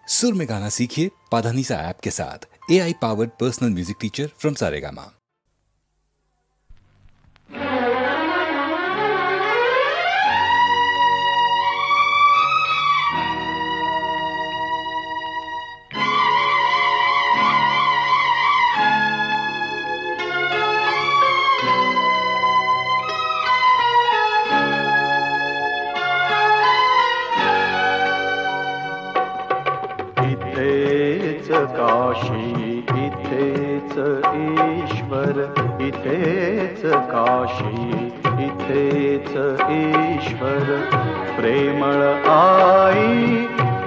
सुर में गाना सीखिए पाधानीसा ऐप के साथ। AI powered personal music teacher from Saregama. इथेच काशी इथेच ईश्वर, इथेच काशी इथेच ईश्वर, प्रेमळ आई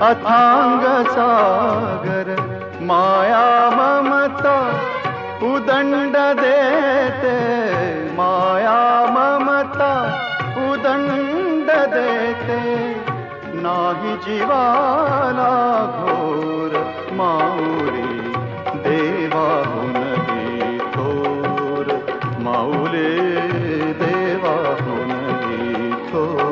अथांग सागर, माया ममता उदंड देते, माया ममता उदंड देते, नाही जीवाला घोर माऊली देवाहून ही थोर, माऊले देवाहून ही थोर.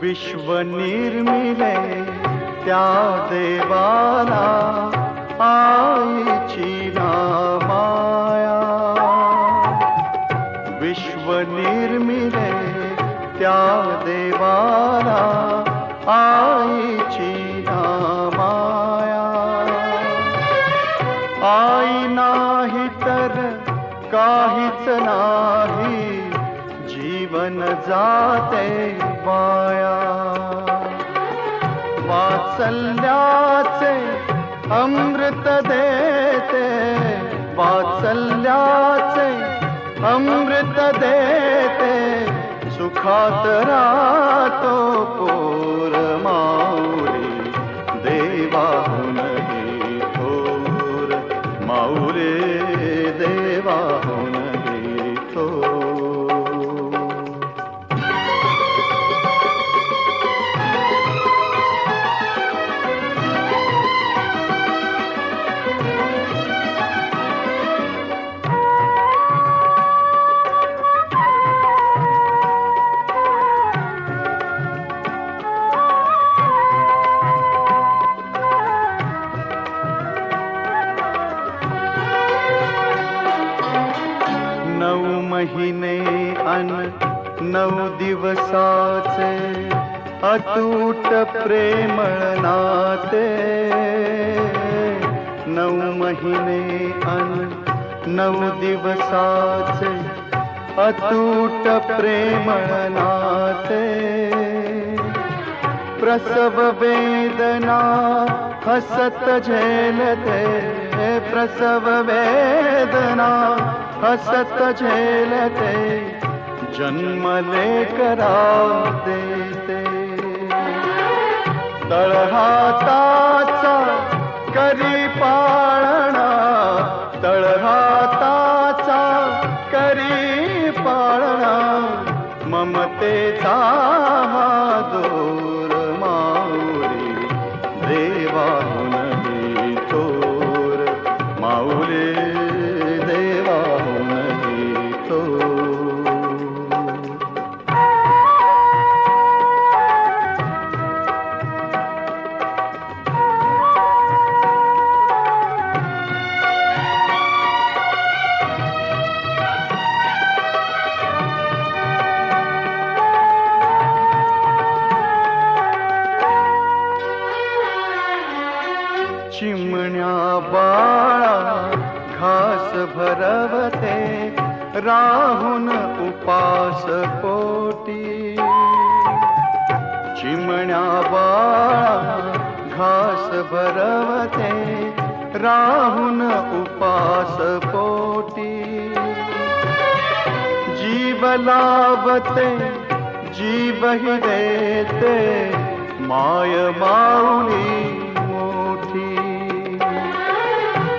विश्व निर्मिले त्या देवाला आईची ना माया, विश्व निर्मिले त्या देवाला आईची ना माया, आई नाही तर काहीच नाही, जीवन जाते वाया. वात्सल्याचे अमृत देते, वात्सल्याचे अमृत देते, सुखात राहतो पोर माऊली देवाहून ही थोर, माऊले देवाहून ही थोर. महिने अन 9 दिवसाचे अतूट प्रेमळ नाते, 9 महिने अन 9 दिवसाचे अतूट प्रेमळ नाते, प्रसव वेदना हसत झेलते, प्रसव वेदना हसत झेलते, जन्म लेकरा देते. तळहाताचा करी पाळणा, तळहाताचा करी पाळणा, ममतेचा दोर माऊली देवाहून ही थोर, माऊले देवाहून ही थोर. चिमण्या बाळा घास भरवते, राहून उपास पोटी, चिमण्या बाळा घास भरवते, राहून उपास पोटी, जीव लावते जीवही देते, माय माऊली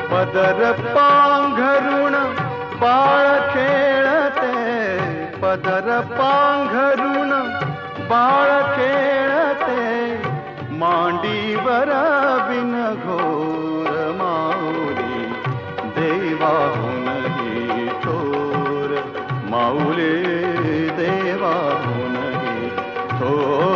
पदर पांघरुण बाळ खेळते, पदर पांघरून बाळ खेळते मांडीवर बिन घोर माऊली देवाहुनही थोर माऊली देवाहुनही थोर